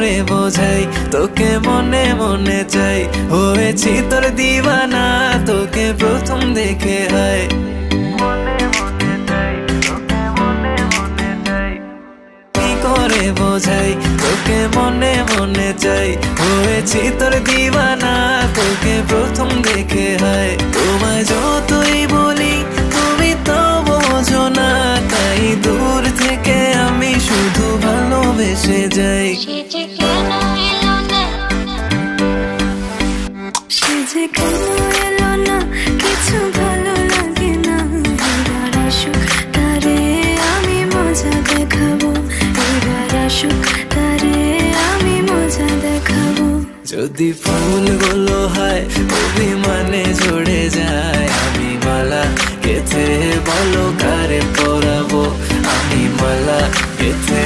করে বোঝাই তোকে মনে মনে চাই, হয়েছি তোর দিওয়ানা তোকে প্রথম দেখে হায়। কি করে বোঝাই তোকে মনে মনে চাই, হয়েছি তোর দিওয়ানা তোকে প্রথম দেখে হায়। তোমায় যতই বলি তুমি তো বোঝো না, তাই দূর থেকে আমি শুধু ভালোবেসে যাই। সে যে কেন এলো না, সে যে কেন এলো না, কিছু ভালো লাগে না। এবার আসুক তারে আমি মজা দেখাবো, এবার আসুক তারে আমি মজা দেখাবো। যদি ফুলগুলো হয় অভিমানে ঝরে যায়, আমি মালা গেথে বলো কারে পরাবো, আমি মালা গেথে